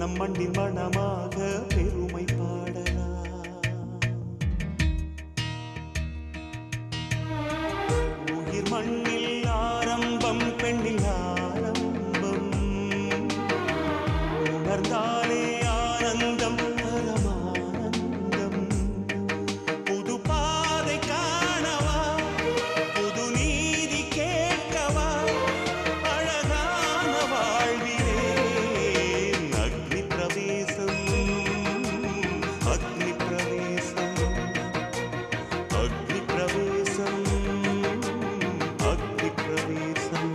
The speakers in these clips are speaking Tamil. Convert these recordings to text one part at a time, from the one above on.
நம் மண்ணின் மனமாக பெருமை பாடலாம். உயிர் மண்ணில் ஆரம்பம், பெண்ணில் ஆரம்பம். உணர்ந்தாலே ஆனந்தம், பரமானந்தம். புது பாதை காணவா, புது நீதி கேட்கவா, அழகான வாழ்விலே அக்னி பிரவேசம், அக்னி பிரவேசம், அக்னி பிரவேசம், அக்னி பிரவேசம்.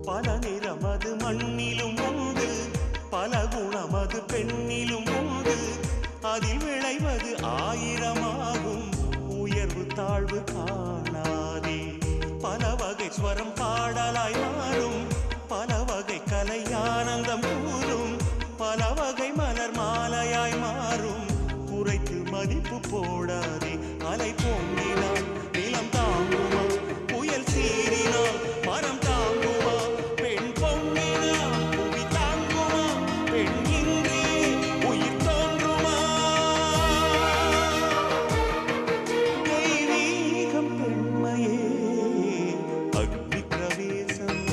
பல நிறமது மண்ணிலும் உண்டு, பல குணமது பெண்ணிலும் உண்டு. அதில் விளைவது ஆயிரமாகும், உயர்வு தாழ்வு காணாதே. பல வகை ஸ்வரம் பாடலாய் மாறும், பல வகை கலை ஆனந்தம் கூறும். பல வகை மலர் மாலையாய் மாறும், குறைத்து மதிப்பு போடாதே. அலை பொங்கினால் நிலம் தாங்குமா, புயல் சீறினால் மரம் தாங்குமா. பெண் பொங்கினால் புவி தாங்குமா, பெண் இன்றி உயிர் தோன்றுமா. தெய்வீகம் பெண்மையே அக்னி பிரவேசம்,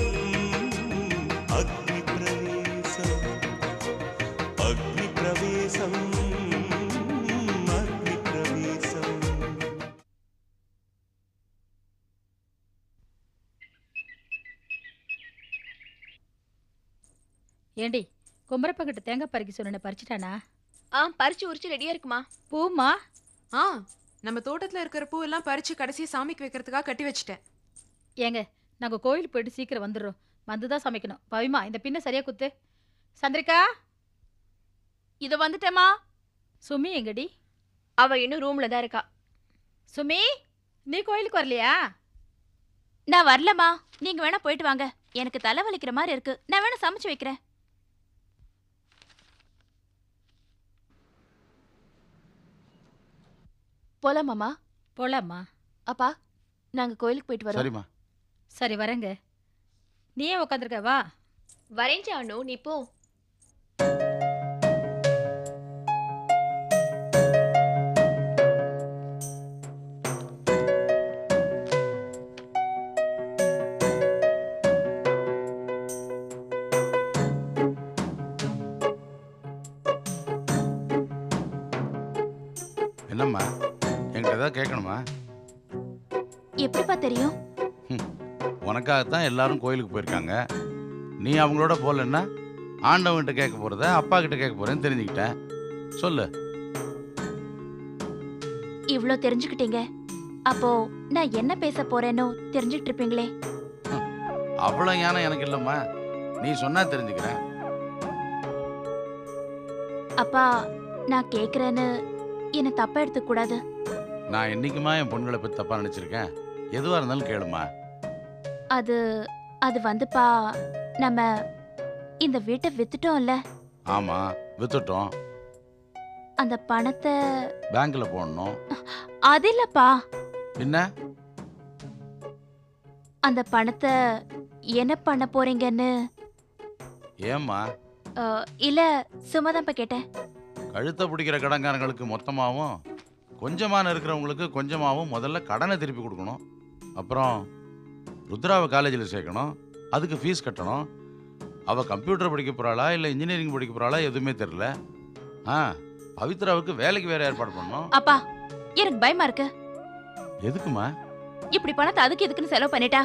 அக்னி பிரவேசம், அக்னி பிரவேசம், அக்னி பிரவேசம். ஏண்டி குமரப்பங்கிட்ட தேங்காய் பறிக்க சொன்ன பறிச்சிட்டானா? பறிச்சு உரிச்சு ரெடியா இருக்குமா? பூமா? நம்ம தோட்டத்துல இருக்கிற பூ எல்லாம் பறிச்சு கடைசியா சாமிக்கு வைக்கிறதுக்காக கட்டி வச்சிட்டேன். ஏங்க நாங்க கோயிலுக்கு போயிட்டு சீக்கிரம் வந்துடுறோம், வந்துதான் சமைக்கணும். பவிமா இந்த பின்ன சரியா குத்து. சந்திரிகா இத வந்துட்டேமா. சுமி எங்கடி? அவ இன்னும் ரூம்ல தான் இருக்கா. சுமி நீ கோயிலுக்கு வரலையா? நான் வரலமா, நீங்க வேணா போயிட்டு வாங்க. எனக்கு தலை வலிக்கிற மாதிரி இருக்கு, நான் வேணா சமைச்சு வைக்கிறேன். போலாமாமா? போலாமா? அப்பா நாங்க கோயிலுக்கு போயிட்டு வரோம். சரிம்மா. சரி வரேங்க. நீ ஏன் உட்காந்துருக்க? வா. வரேன் ஜானு, நீ போ. என்னம்மா, என்கிட்ட ஏதாவது கேட்கணுமா? எப்படிப்பா தெரியும்? உனக்காகத்தான் எல்லாரும் கோயிலுக்கு போயிருக்காங்க. நீ அவங்களோட போகலன்னா ஆண்டவன்கிட்ட கேட்க போகிறத அப்பா கிட்ட கேட்க போகிறேன்னு தெரிஞ்சுக்கிட்டேன். சொல்லு. இவ்ளோ தெரிஞ்சுக்கிட்டீங்க, அப்போ நான் என்ன பேச போறேனோ தெரிஞ்சுக்கிட்டு இருப்பீங்களே. அவ்வளோ ஞானம் எனக்கு இல்லைம்மா, நீ சொன்னா தெரிஞ்சுக்கிறேன். அப்பா நான் கேக்குறேன்னு என்ன தப்பா எடுத்துக்க கூடாது. நான் என்னைக்குமா என் பொண்ணுகளை பற்றி தப்பாக நினச்சிருக்கேன்? எதுவாக இருந்தாலும் கேளுமா. அது அது வந்துப்பா, நம்ம இந்த வீட்டை வித்துட்டோம்ல. ஆமாம், வித்துட்டோம். அந்த பணத்தை பேங்க்ல போடணும். அது இல்லப்பா, என்ன? அந்த பணத்தை என்ன பண்ண போறீங்கன்னு. ஏம்மா? இல்ல சும்மாதான்ப்பா கேட்டேன். கழுத்தை பிடிக்கிற கடன்காரங்களுக்கு மொத்தமாகவும் கொஞ்சமான இருக்கிறவங்களுக்கு கொஞ்சமாகவும் முதல்ல கடனை திருப்பி கொடுக்கணும். அப்புறம் ருத்ராவை காலேஜில் சேர்க்கணும், அதுக்கு ஃபீஸ் கட்டணும். அவள் கம்ப்யூட்டர் படிக்க போகிறாளா இல்லை இன்ஜினியரிங் படிக்க போகிறாளா எதுவுமே தெரில. பவித்ராவுக்கு வேலைக்கு வேற ஏற்பாடு பண்ணணும். அப்பா எனக்கு பயமா இருக்கு. எதுக்குமா? இப்படி பணத்தை அதுக்கு எதுக்குன்னு செலவு பண்ணிட்டா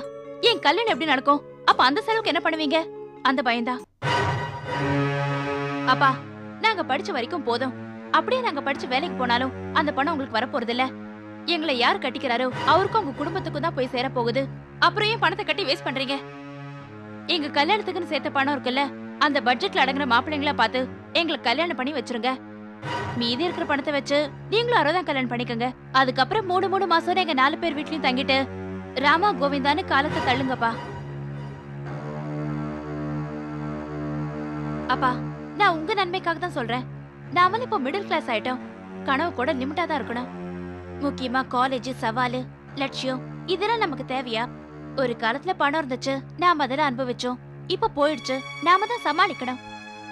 என் கல்யாணம் எப்படி நடக்கும்? அப்ப அந்த செலவுக்கு என்ன பண்ணுவீங்க? அந்த பயந்தா. அப்பா நாங்க படிச்ச வரைக்கும் போதும். அப்படியே நாங்க படிச்சு வேலைக்கு போனாலும் அந்த பணம் உங்களுக்கு வரப்போறது இல்ல. எங்களை யார் கட்டிக்கிறாரோ அவருக்கும் உங்க குடும்பத்துக்கும் தான் போய் சேர போகுது. அப்புறம் ஏன் பணத்தை கட்டி வேஸ்ட் பண்றீங்க? எங்க கல்யாணத்துக்குன்னு சேர்த்த பணம் இருக்குல்ல, அந்த பட்ஜெட்ல அடங்குற மாப்பிள்ளைங்களா பார்த்து எங்களுக்கு கல்யாணம் பண்ணி வச்சிருங்க. மீதி இருக்கிற பணத்தை வச்சு நீங்களும் 60 கல்யாணம் பண்ணிக்கோங்க. அதுக்கப்புறம் 3 மாசம் எங்க 4 பேர் வீட்லயும் தங்கிட்டு ராமா கோவிந்தான்னு காலத்தை தள்ளுங்கப்பா. அப்பா, நான் உங்க நன்மைக்காக தான் சொல்றேன். நாமளும் இப்போ மிடில் கிளாஸ் ஆயிட்டோம். கனவு கூட லிமிட்டா தான் இருக்கணும். முக்கியமா காலேஜ், சவாலு, லட்சியம் இதெல்லாம் நமக்கு தேவையா? ஒரு காலத்துல பணம் இருந்துச்சு, நாம அதெல்லாம் அனுபவிச்சோம். இப்ப போயிடுச்சு, நாம தான் சமாளிக்கணும்.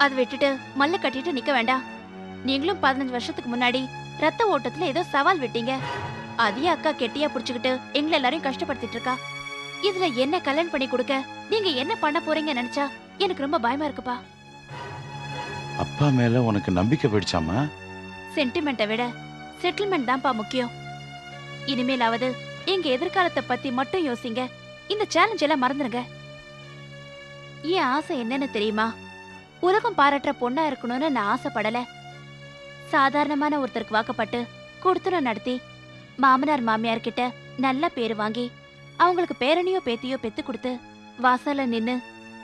அதை விட்டுட்டு மல்ல கட்டிட்டு நிக்க வேண்டாம். நீங்களும் 15 வருஷத்துக்கு முன்னாடி ரத்த ஓட்டத்துல ஏதோ சவால் விட்டீங்க. அதையே அக்கா கெட்டியா புடிச்சுக்கிட்டு எங்களை எல்லாரையும் கஷ்டப்படுத்திட்டு இருக்கா. இதுல என்ன கல்யாணம் பண்ணி கொடுக்க நீங்க என்ன பண்ண போறீங்க நினைச்சா எனக்கு ரொம்ப பயமா இருக்குப்பா. அப்பா மேல உனக்கு நம்பிக்கை போயிடுச்சாமா? சென்டிமெண்ட்டை விட செட்டில்மெண்ட் தான்ப்பா முக்கியம். இனிமேலாவது எங்க எதிர்காலத்தை பத்தி மட்டும் யோசிங்க. இந்த சேலஞ்ச் எல்லாம் மறந்துருங்க. என் ஆசை என்னன்னு தெரியுமா? உலகம் பாராட்டுற பொண்ணா இருக்கணும்னு நான் ஆசைப்படல. சாதாரணமான ஒருத்தருக்கு வாக்கப்பட்டு கொடுத்துன நடத்தி மாமனார் மாமியார் கிட்ட நல்ல பேரு வாங்கி அவங்களுக்கு பேரனியோ பேத்தியோ பெத்து கொடுத்து வாசல்ல நின்னு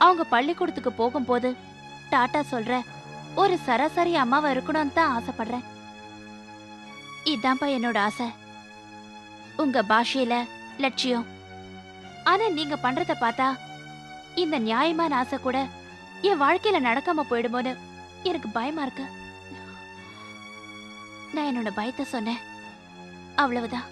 அவங்க பள்ளிக்கூடத்துக்கு போகும்போது டாட்டா சொல்ற ஒரு சராசரி அம்மாவா இருக்கணும்னு தான் ஆசைப்படுறேன். இதான்ப்பா என்னோட ஆசை. உங்க பாஷையில லட்சியம். ஆனா நீங்க பண்றத பார்த்தா இந்த நியாயமான ஆசை கூட என் வாழ்க்கையில நடக்காம போயிடுமோன்னு எனக்கு பயமா இருக்கு. நான் என்னோட பயத்தை சொன்னேன், அவ்வளவுதான்.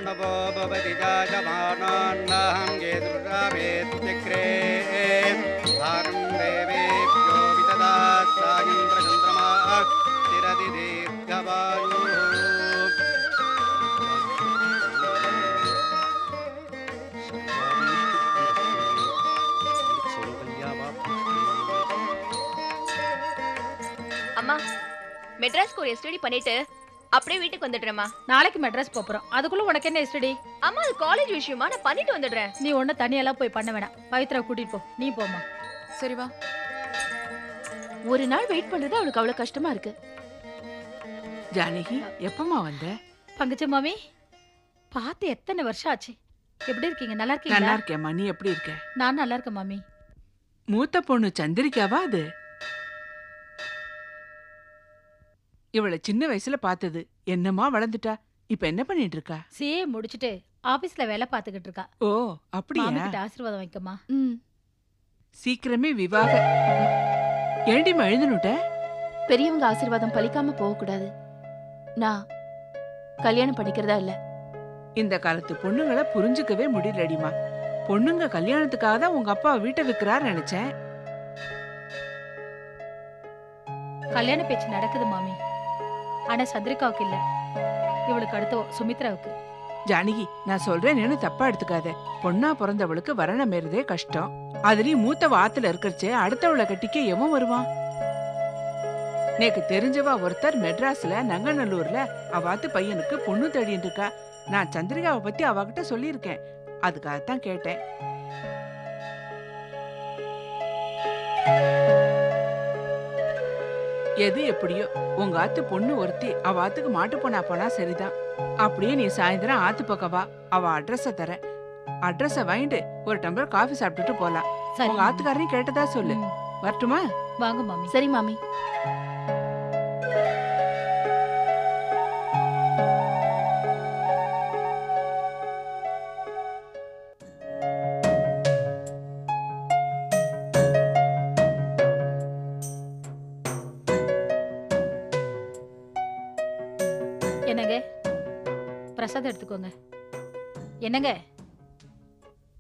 नभो भवति जायमानान्नाहं येदुर्गावेत्तिक्रे भारं देवेभ्यो विददात्सायन्द्रचन्द्रमा चिरदि दीर्घवायुः அம்மா, மெட்ராஸ்க்கு ஒரு எஸ்டடி பண்ணிட்டு அப்படியே வீட்டுக்கு வந்துடுறேம்மா. நாளைக்கு மெட்ராஸ் போறோம். அதுக்குள்ள உனக்கு என்ன எஸ்டடி? அம்மா, அது காலேஜ் விஷயமா, நான் பண்ணிட்டு வந்துடுறேன். நீ ஒண்ணு தனியெல்லாம் போய் பண்ண வேணாம். பவித்ரா கூட்டிட்டு போ. நீ போமா. சரி வா. ஒரு நாள் வெயிட் பண்றது அவளுக்கு அவ்வளவு கஷ்டமா இருக்கு. ஜானகி, எப்பமா வந்த? பங்குச்ச மாமி, பார்த்து எத்தனை வருஷம் ஆச்சு. எப்படி இருக்கீங்க? நல்லா நல்லா இருக்கீங்களா? இருக்கேம்மா, நீ எப்படி இருக்க? நான் நல்லா இருக்கேன் மாமி. மூத்த பொண்ணு சந்திரிக்காவா அது? இவளை சின்ன வயசுல பார்த்தது. என்னமா வளர்ந்துட்டா? இப்ப என்ன பண்ணிட்டு இருக்கா? சிஏ முடிச்சிட்டு ஆபீஸ்ல வேலை பார்த்துக்கிட்டு இருக்கா. ஓ, மாமி அப்படியா? கிட்ட ஆசீர்வாதம் வைக்கமா. சீக்கிரமே விவாக. ஏண்டிமா எழுந்துனுட்ட? பெரியவங்க ஆசீர்வாதம் பலிக்காம போக கூடாது. நான் கல்யாணம் பண்ணிக்கிறதா இல்ல. இந்த காலத்து பொண்ணுங்களை புரிஞ்சுக்கவே முடியலடிமா. பொண்ணுங்க கல்யாணத்துக்காக தான் உங்க அப்பா வீட்டை விற்கிறார் நினைச்சேன். கல்யாண பேச்சு நடக்குது மாமி. ஆனா சந்திரிகாவுக்கு இல்ல, இவளுக்கு அடுத்த சுமித்ராவுக்கு. ஜானகி, நான் சொல்றேன்னு தப்பா எடுத்துக்காத. பொண்ணா பிறந்தவளுக்கு வரணம் ஏறதே கஷ்டம். அதுலயும் மூத்தவ ஆத்துல இருக்கறச்சே அடுத்தவளை கட்டிக்க எவன் வருவான்? நேக்கு தெரிஞ்சவா ஒருத்தர் மெட்ராஸ்ல நங்கநல்லூர்ல அவாத்து பையனுக்கு பொண்ணு தேடிட்டு இருக்கா. நான் சந்திரிகாவை பத்தி அவகிட்ட சொல்லியிருக்கேன். அதுக்காகத்தான் கேட்டேன். எது எப்படியோ உங்க ஆத்து பொண்ணு ஒருத்தி அவ ஆத்துக்கு மாட்டு போனா போனா சரிதான். அப்படியே நீ சாயந்தரம் ஆத்து பக்கம் வா, அவ அட்ரஸ தரேன். அட்ரஸ வாங்கிட்டு ஒரு டம்ளர் காஃபி சாப்பிட்டுட்டு போலாம். சரி உங்க ஆத்துக்காரையும் கேட்டதா சொல்லு. ம். வரட்டுமா? வாங்க மாமி. சரி மாமி. என்னங்க, பிரசாதம் எடுத்துக்கோங்க. என்னங்க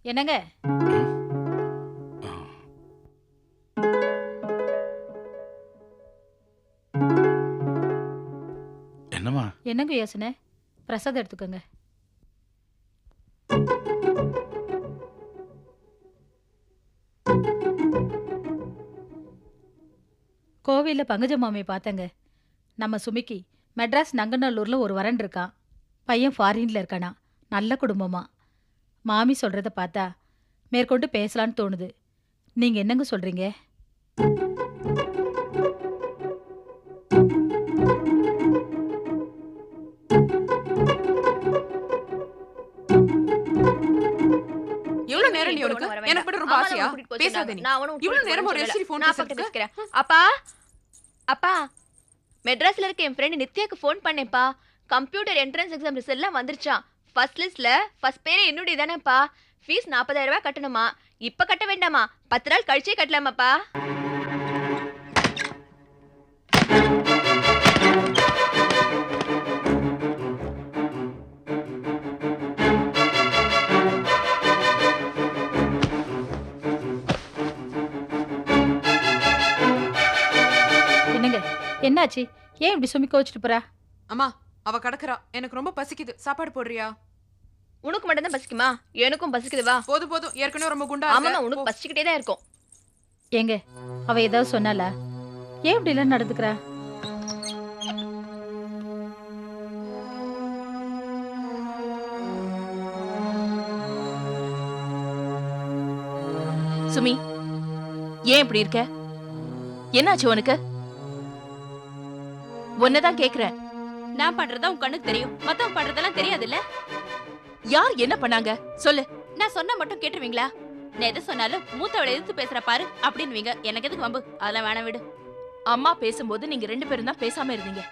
என்னங்க என்னம்மா? என்னங்க யோசனை? பிரசாதம் எடுத்துக்கோங்க. கோவில்ல பங்கஜ மாமியை பார்த்தங்க. நம்ம சுமிக்கு மெட்ராஸ் நங்கநல்லூர்ல ஒரு வரன் இருக்கான். பையன் ஃபாரின்ல இருக்கானா, நல்ல குடும்பமா. மாமி சொல்றத பார்த்தா மேற்கொண்டு பேசலான்னு தோணுது. நீங்க என்னங்க சொல்றீங்க? எவ்வளவு நேரம் நீ உனக்கு எனக்கு மட்டும் ரொம்ப ஆசையா பேசாத நீ இவ்வளவு நேரம் ஒரு எஸ்டி ஃபோன் பேசுறேன். அப்பா அப்பா மெட்ராஸ்ல இருக்க என் ஃப்ரெண்ட் நித்யாக்கு ஃபோன் பண்ணேன்ப்பா. கம்ப்யூட்டர் என்ட்ரன்ஸ் எக்ஸாம் ரிசல்ட்லாம் வந்துருச்சாம். ஃபர்ஸ்ட் லிஸ்ட்ல ஃபர்ஸ்ட் பேரே என்னுடைய தானேப்பா. ஃபீஸ் 40,000 ரூபாய் கட்டணுமா? இப்ப கட்ட வேண்டாமா? 10 நாள் கழிச்சே கட்டலாமாப்பா? என்னங்க என்னாச்சு? ஏன் இப்படி சுமி கோச்சிட்டு போறா? அம்மா அவ கடக்குறா. எனக்கு ரொம்ப பசிக்குது. சாப்பாடு போடுறியா? உனக்கு மட்டும் தான் பசிக்குமா? எனக்கும் பசிக்குது வா. போதும் போதும் ஏற்கனவே ரொம்ப குண்டா ஆமா இருக்க. உனக்கு பசிக்கிட்டே தான் இருக்கும். ஏங்க அவ ஏதாவது சொன்னாலா? ஏன் இப்படி எல்லாம் நடந்துக்கிறா? சுமி ஏன் இப்படி இருக்க? என்னாச்சு உனக்கு? உன்னதான் கேக்குறேன். நான் பண்றதா உன் கண்ணுக்கு தெரியும், மத்தவங்க பண்றதெல்லாம் தெரியாதுல்ல. யார் என்ன பண்ணாங்க சொல்லு. நான் சொன்னா மட்டும் கேட்டுருவீங்களா? நான் எது சொன்னாலும் மூத்தவளை எதிர்த்து பேசுற பாரு அப்படின்னுவீங்க. எனக்கு எதுக்கு வம்பு? அதெல்லாம் வேணாம் விடு. அம்மா பேசும்போது நீங்க 2 பேரும் தான் பேசாம இருந்தீங்க.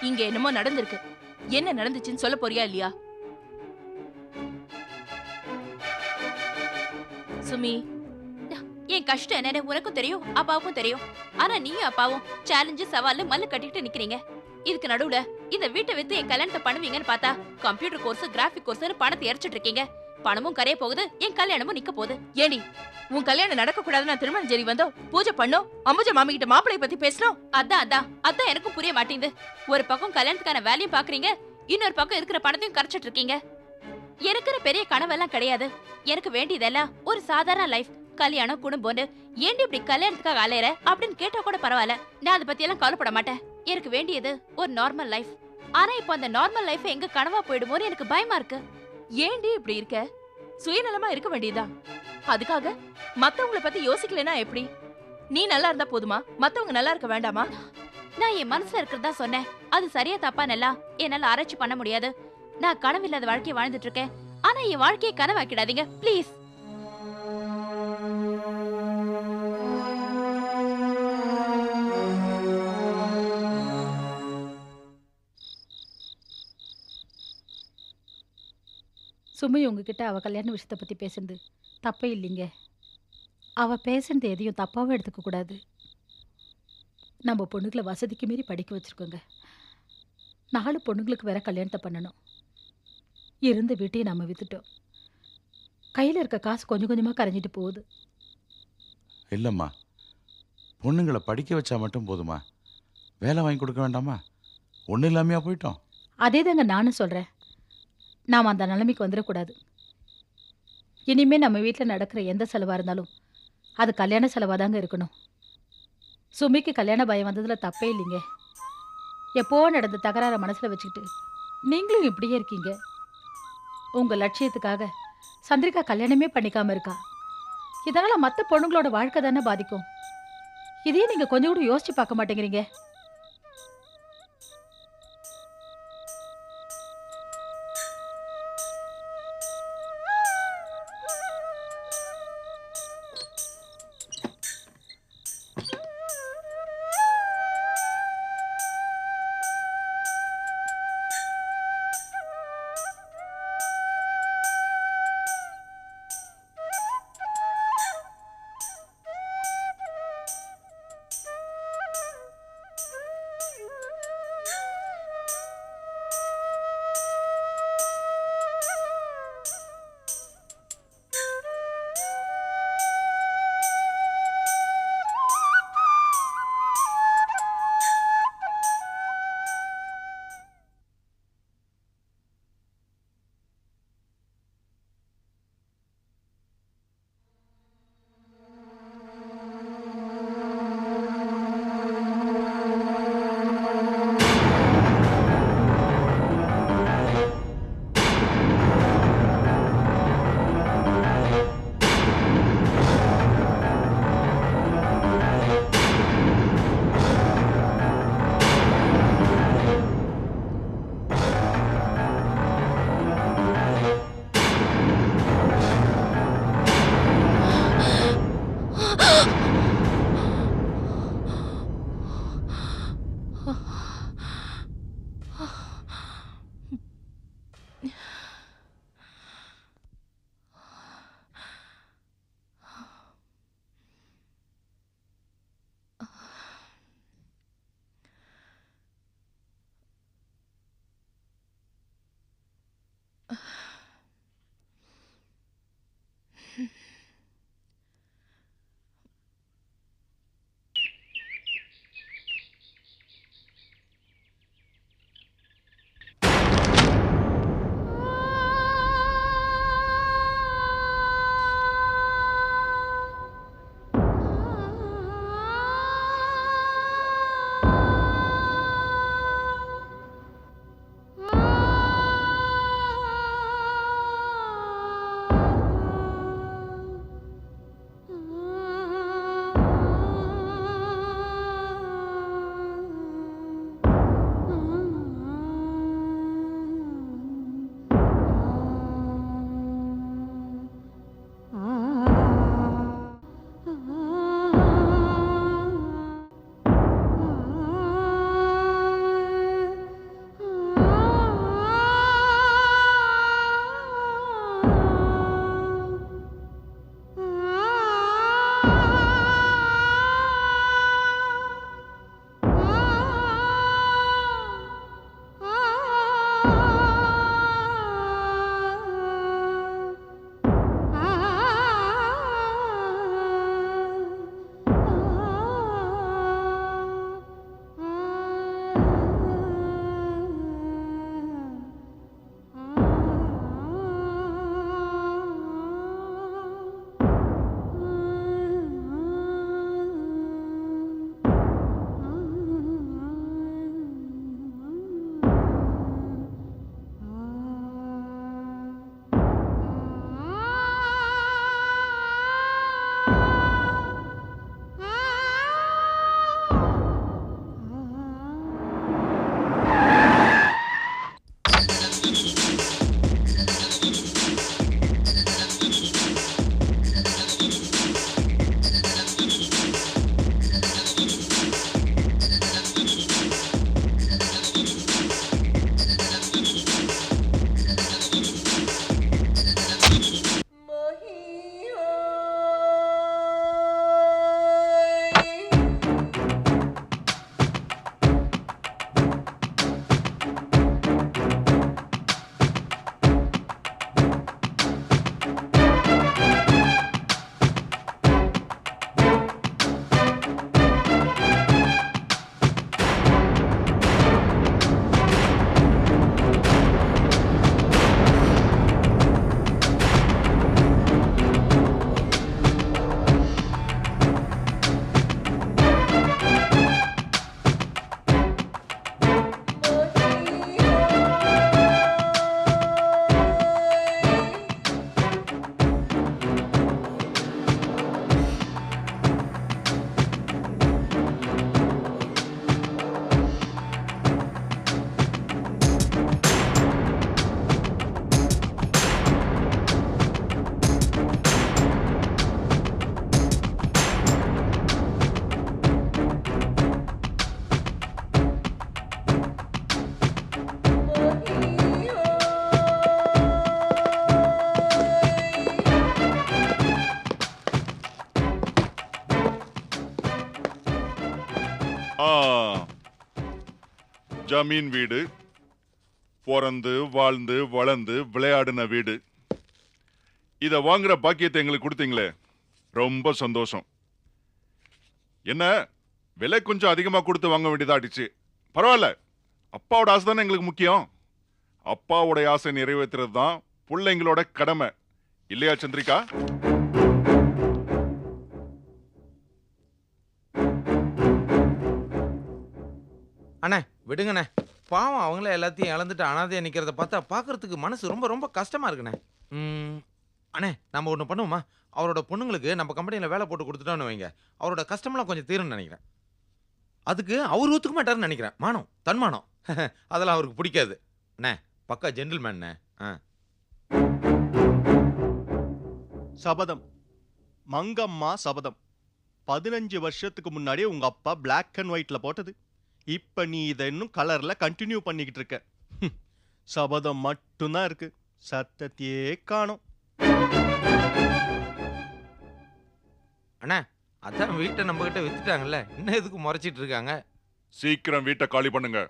இங்க என்னமோ நடந்திருக்கு. என்ன நடந்துச்சுன்னு சொல்ல போறியா இல்லையா? சுமி என் கஷ்டம் என்னன்னு உனக்கும் தெரியும், அப்பாவுக்கும் தெரியும். ஆனா நீயும் அப்பாவும் சேலஞ்சு சவாலு மல்லு கட்டிட்டு நிக்கிறீங்க. இதுக்கு நடுவுல இந்த வீட்டை வித்து என் கல்யாணத்தை பண்ணுவீங்கன்னு பார்த்தா கம்ப்யூட்டர் கோர்ஸ், கிராஃபிக் கோர்ஸ் பணத்தை எரிச்சிட்டு இருக்கீங்க. பணமும் கரைய போகுது, என் கல்யாணமும் நிக்க போகுது. ஏண்டி உன் கல்யாணம் நடக்க கூடாதுன்னு நான் திருமணம் ஜெரி வந்தோம், பூஜை பண்ணோம், அம்புஜா மாமி கிட்ட மாப்பிளைய பத்தி பேசணும். அதான் எனக்கும் புரிய மாட்டேங்குது. ஒரு பக்கம் கல்யாணத்துக்கான வேலையும் பாக்குறீங்க, இன்னொரு பக்கம் இருக்கிற பணத்தையும் கரைச்சிட்டு இருக்கீங்க. இருக்கிற பெரிய கனவெல்லாம் கிடையாது. எனக்கு வேண்டியதெல்லாம் ஒரு சாதாரண லைஃப். கல்யாணம், குடும்பம்னு ஏண்டி இப்படி கல்யாணத்துக்காக அலையற அப்படின்னு கேட்டா கூட பரவாயில்ல, நான் அதை பத்தி எல்லாம் கவலைப்பட மாட்டேன். எனக்கு வேண்டியது ஒரு நார்மல் லைஃப். ஆனா இப்போ அந்த நார்மல் லைஃப் எங்க கனவா போயிடுமோன்னு எனக்கு பயமா இருக்கு. ஏண்டி இப்படி இருக்க? சுயநலமா இருக்க வேண்டியதா? அதுக்காக மத்தவங்கள பத்தி யோசிக்கலனா எப்படி? நீ நல்லா இருந்தா போதுமா? மத்தவங்க நல்லா இருக்க வேண்டாமா? நான் என் மனசுல இருக்கிறதா சொன்னேன். அது சரியா தப்பா நல்லா என்னால ஆராய்ச்சி பண்ண முடியாது. நான் கனவில்லாத வாழ்க்கையை வாழ்ந்துட்டு இருக்கேன். ஆனா என் வாழ்க்கையை கனவாக்கிடாதீங்க ப்ளீஸ். சுமி உங்ககிட்ட அவ கல்யாண விஷயத்தை பத்தி பேசுனது தப்பே இல்லைங்க. அவ பேசுனது எதையும் தப்பாவும் எடுத்துக்க கூடாது. நம்ம பொண்ணுங்களை வசதிக்கு மீறி படிக்க வச்சிருக்கோங்க. 4 பொண்ணுங்களுக்கு வேற கல்யாணத்தை பண்ணணும். இருந்த வீட்டையும் நம்ம வித்துட்டோம். கையில இருக்க காசு கொஞ்சம் கொஞ்சமா கரைஞ்சிட்டு போகுது. இல்லைம்மா, பொண்ணுங்களை படிக்க வச்சா மட்டும் போதுமா? வேலை வாங்கி கொடுக்க வேண்டாமா? ஒன்றும் இல்லாமையா போயிட்டோம்? அதே தாங்க நானும் சொல்றேன். நாம் அந்த நிலைமைக்கு வந்துடக்கூடாது. இனிமே நம்ம வீட்டில் நடக்கிற எந்த செலவாக இருந்தாலும் அது கல்யாண செலவாக தாங்க இருக்கணும். சுமிக்கு கல்யாண பயம் வந்ததில் தப்பே இல்லைங்க. எப்போ நடந்த தகராறை மனசில் வச்சுக்கிட்டு நீங்களும் இப்படியே இருக்கீங்க. உங்கள் லட்சியத்துக்காக சந்திரிகா கல்யாணமே பண்ணிக்காம இருக்கா. இதனால் மற்ற பொண்ணுங்களோட வாழ்க்கை தானே பாதிக்கும். இதையே நீங்கள் கொஞ்சம் கூட யோசிச்சு பார்க்க மாட்டேங்கிறீங்க. ஜமீன் வீடு, பிறந்து வாழ்ந்து வளர்ந்து விளையாடின வீடு. இத வாங்குற பாக்கியத்தை எங்களுக்கு கொடுத்தீங்களே, ரொம்ப சந்தோஷம். என்ன விலை கொஞ்சம் அதிகமா கொடுத்து வாங்க வேண்டியதாடிச்சு, பரவாயில்ல. அப்பாவோட ஆசை தானே எங்களுக்கு முக்கியம். அப்பாவோட ஆசை நிறைவேற்றுறது தான் பிள்ளைங்களோட கடமை, இல்லையா சந்திரிகா? அண்ணே விடுங்கண்ணே, பாவம் அவங்களே எல்லாத்தையும் இழந்துட்டு அனாதையா நிக்கிறத பார்த்தா பார்க்கறதுக்கு மனசு ரொம்ப ரொம்ப கஷ்டமா இருக்குண்ணே. அண்ணே நம்ம ஒன்று பண்ணுவோமா, அவரோட பொண்ணுங்களுக்கு நம்ம கம்பெனியில் வேலை போட்டு கொடுத்துட்டோன்னு வைங்க, அவரோட கஷ்டமெல்லாம் கொஞ்சம் தீரும்னு நினைக்கிறேன். அதுக்கு அவர் ஒத்துக்க மாட்டாருன்னு நினைக்கிறேன். மானம் தன்மானம் அதெல்லாம் அவருக்கு பிடிக்காது. அண்ணே பக்கா ஜென்டில்மேன். சபதம், மங்கம்மா சபதம். 15 வருஷத்துக்கு முன்னாடி உங்க அப்பா பிளாக் அண்ட் ஒயிட்ல போட்டது. இப்ப நீ இதை இன்னும் கலர்ல கண்டினியூ பண்ணிக்கிட்டு இருக்க. சபதம் மட்டும்தான் இருக்கு, சத்தத்தையே காணோம். அண்ணா அதான் வீட்டை நம்ம கிட்ட வித்துட்டாங்கல்ல, இன்னும் எதுக்கு முறைச்சிட்டு இருக்காங்க? சீக்கிரம் வீட்டை காலி பண்ணுங்க.